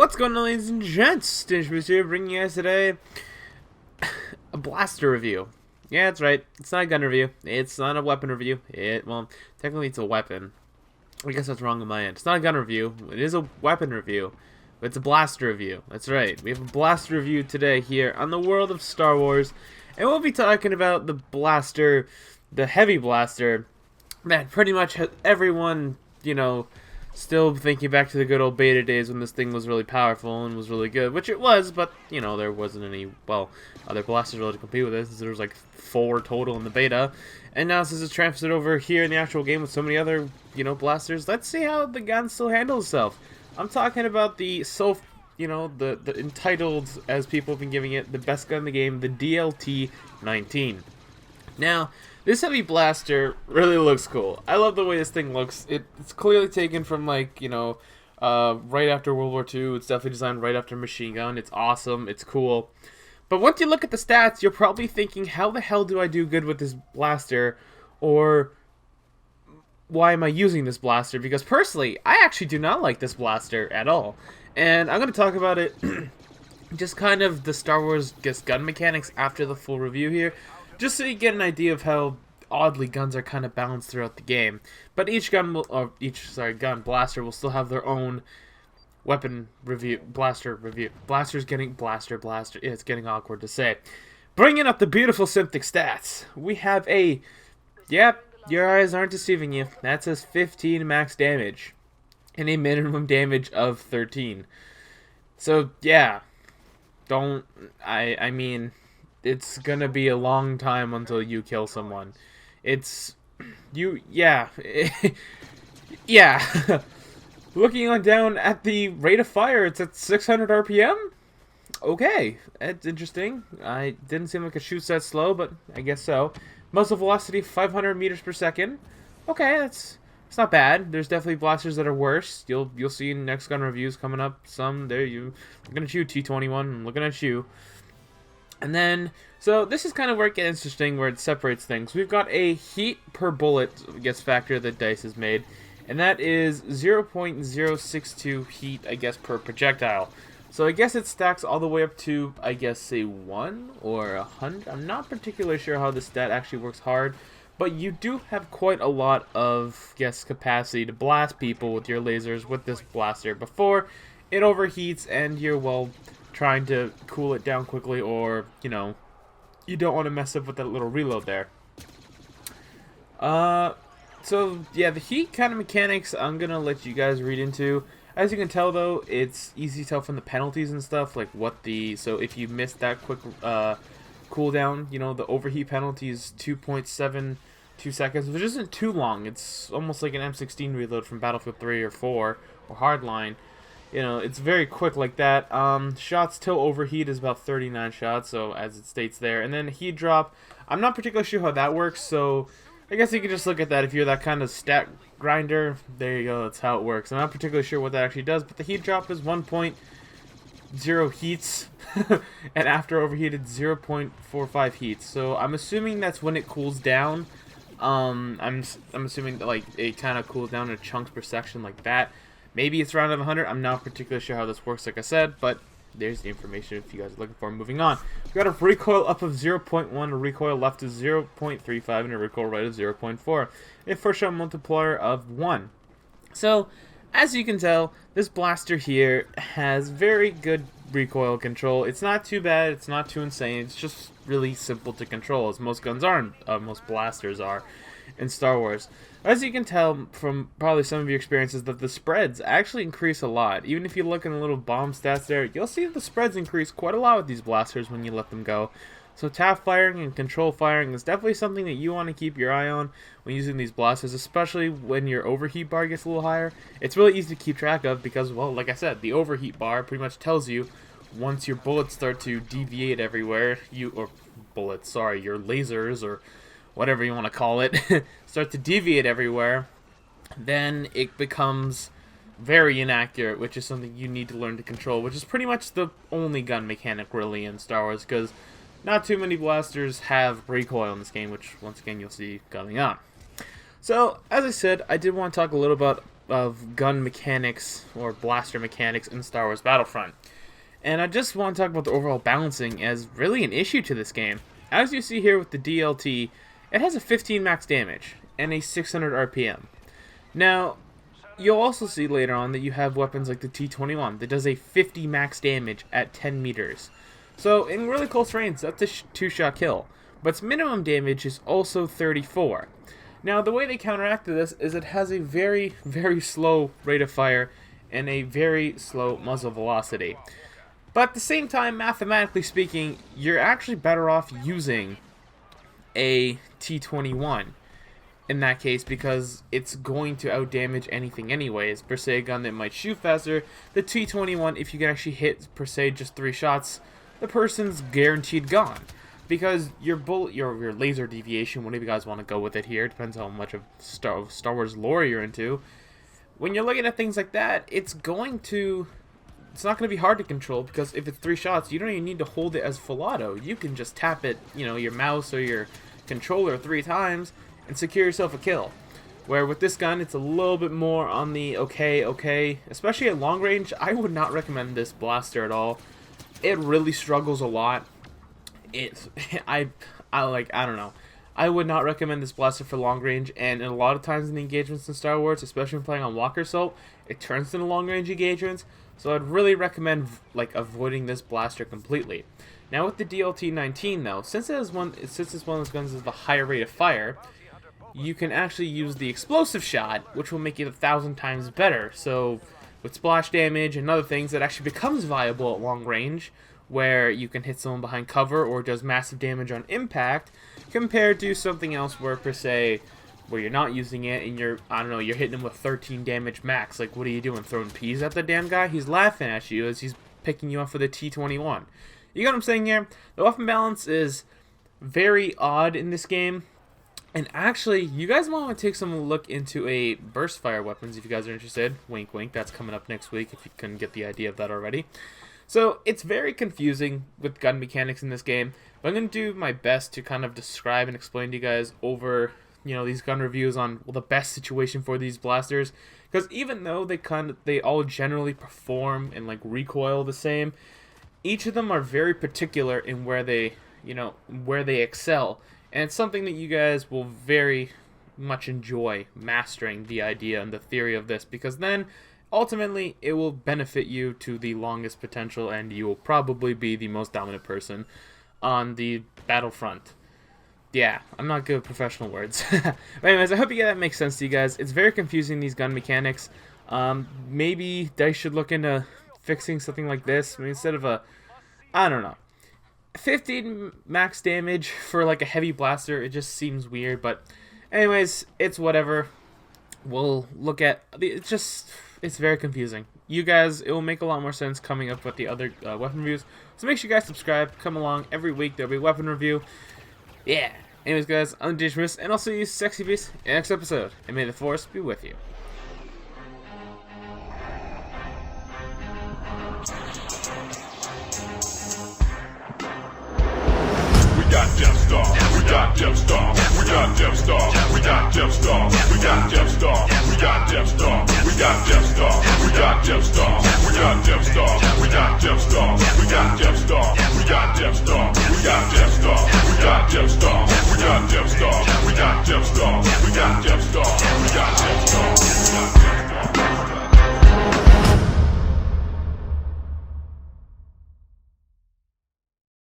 What's going on, ladies and gents? Stinch here, bringing you guys today a blaster review. Yeah, that's right. It's not a gun review. It's not a weapon review. Well, technically it's a weapon. I guess that's wrong on my end. It's not a gun review. It is a weapon review, but it's a blaster review. That's right. We have a blaster review today here on the world of Star Wars, and we'll be talking about the blaster, the heavy blaster, that pretty much has everyone, still thinking back to the good old beta days when this thing was really powerful and was really good, which it was, but, there wasn't any, other blasters really to compete with this. There was like 4 total in the beta, and now since it's transferred over here in the actual game with so many other, blasters, let's see how the gun still handles itself. I'm talking about the the entitled, as people have been giving it, the best gun in the game, the DLT 19. Now, this heavy blaster really looks cool. I love the way this thing looks. It's clearly taken from, right after World War II. It's definitely designed right after machine gun. It's awesome. It's cool. But once you look at the stats, you're probably thinking, how the hell do I do good with this blaster? Or why am I using this blaster? Because personally, I actually do not like this blaster at all. And I'm going to talk about it, just kind of the Star Wars gun mechanics after the full review here. Just so you get an idea of how oddly guns are kind of balanced throughout the game. But each gun will, blaster will still have their own weapon review, blaster review. Blaster's getting blaster. Yeah, it's getting awkward to say. Bringing up the beautiful symptic stats, we have a, yep, your eyes aren't deceiving you. That says 15 max damage and a minimum damage of 13. So yeah, I mean, it's gonna be a long time until you kill someone. Yeah. Looking on down at the rate of fire, it's at 600 RPM. Okay, that's interesting. I didn't seem like it shoots that slow, but I guess so. Muzzle velocity 500 meters per second. Okay, it's not bad. There's definitely blasters that are worse. You'll see in next gun reviews coming up. Some there I'm looking at you, T21. I'm looking at you. And then, so this is kind of where it gets interesting, where it separates things. We've got a heat per bullet, factor that DICE has made, and that is 0.062 heat, per projectile. So I guess it stacks all the way up to, say 1 or 100. I'm not particularly sure how this stat actually works hard, but you do have quite a lot of, capacity to blast people with your lasers with this blaster before it overheats and you're, trying to cool it down quickly, or you don't want to mess up with that little reload there. So yeah, the heat kind of mechanics I'm gonna let you guys read into. As you can tell though, it's easy to tell from the penalties and stuff, so if you miss that quick cooldown, the overheat penalty is 2.72 seconds, which isn't too long. It's almost like an M16 reload from Battlefield 3 or 4 or Hardline. It's very quick like that. Shots till overheat is about 39 shots, so as it states there. And then heat drop, I'm not particularly sure how that works, so I guess you can just look at that. If you're that kind of stat grinder, there you go, that's how it works. I'm not particularly sure what that actually does, but the heat drop is 1.0 heats, and after overheated, 0.45 heats. So I'm assuming that's when it cools down. I'm assuming that it kind of cools down in chunks per section like that. Maybe it's around 100. I'm not particularly sure how this works, like I said, but there's the information if you guys are looking for it. Moving on. We've got a recoil up of 0.1, a recoil left of 0.35, and a recoil right of 0.4. A first shot multiplier of 1. So, as you can tell, this blaster here has very good recoil control. It's not too bad. It's not too insane. It's just really simple to control, as most guns are, most blasters are in Star Wars. As you can tell from probably some of your experiences, that the spreads actually increase a lot. Even if you look in the little bomb stats there, you'll see that the spreads increase quite a lot with these blasters when you let them go. So tap firing and control firing is definitely something that you want to keep your eye on when using these blasters, especially when your overheat bar gets a little higher. It's really easy to keep track of because, like I said, the overheat bar pretty much tells you once your bullets start to deviate everywhere, your lasers or whatever you want to call it, start to deviate everywhere, then it becomes very inaccurate, which is something you need to learn to control, which is pretty much the only gun mechanic really in Star Wars, because not too many blasters have recoil in this game, which once again you'll see coming up. So, as I said, I did want to talk a little about of gun mechanics or blaster mechanics in Star Wars Battlefront. And I just want to talk about the overall balancing as really an issue to this game. As you see here with the DLT, it has a 15 max damage and a 600 RPM. Now, you'll also see later on that you have weapons like the T-21 that does a 50 max damage at 10 meters. So in really close range, that's a two-shot kill. But its minimum damage is also 34. Now, the way they counteract this is it has a very, very slow rate of fire and a very slow muzzle velocity. But at the same time, mathematically speaking, you're actually better off using a T-21 in that case, because it's going to outdamage anything anyways. Per se, a gun that might shoot faster, the T-21, if you can actually hit, per se, just 3 shots, the person's guaranteed gone. Because your bullet, your laser deviation, whatever you guys want to go with it here, depends on how much of Star Wars lore you're into. When you're looking at things like that, it's not going to be hard to control, because if it's 3 shots, you don't even need to hold it as full auto. You can just tap it, your mouse or your controller 3 times and secure yourself a kill. Where with this gun, it's a little bit more on the okay, especially at long range. I would not recommend this blaster at all. It really struggles a lot. I don't know. I would not recommend this blaster for long range, and a lot of times in the engagements in Star Wars, especially when playing on Walker Assault, it turns into long range engagements. So I'd really recommend avoiding this blaster completely. Now with the DLT-19 though, since it's one of those guns with a higher rate of fire, you can actually use the explosive shot, which will make it 1,000 times better. So with splash damage and other things, it actually becomes viable at long range, where you can hit someone behind cover or does massive damage on impact, compared to something else where, per se, where you're not using it and you're hitting him with 13 damage max. Like, what are you doing, throwing peas at the damn guy? He's laughing at you as he's picking you up for the T-21. You get what I'm saying here? The weapon balance is very odd in this game. And actually, you guys might want to take some look into a burst fire weapons if you guys are interested. Wink, wink. That's coming up next week if you couldn't get the idea of that already. So it's very confusing with gun mechanics in this game, but I'm going to do my best to kind of describe and explain to you guys over, these gun reviews on the best situation for these blasters. Because even though they all generally perform and recoil the same, each of them are very particular in where they excel. And it's something that you guys will very much enjoy mastering the idea and the theory of this, because then ultimately it will benefit you to the longest potential, and you will probably be the most dominant person on the battlefront. Yeah, I'm not good with professional words. But anyways, I hope that makes sense to you guys. It's very confusing, these gun mechanics. Maybe DICE should look into fixing something like this. I mean, instead of 15 max damage for a heavy blaster, it just seems weird. But anyways, it's whatever. We'll look at it's very confusing. You guys, it will make a lot more sense coming up with the other weapon reviews. So make sure you guys subscribe. Come along every week. There'll be a weapon review. Yeah. Anyways, guys, I'm Dangerous, and I'll see you, sexy beast, in the next episode. And may the Force be with you. We got Death Star, we got Death Star, we got Death Star, we got Death Star, we got Death Star, we got Death Star, we got Death Star, we got Death Star, we got Death Star, we got Death Star, we got Death Star, we got Death Star, we got Death Star, we got Death Star, we got Death Star, we got Death Star, we got Death Star, we got Death Star, we got Death Star.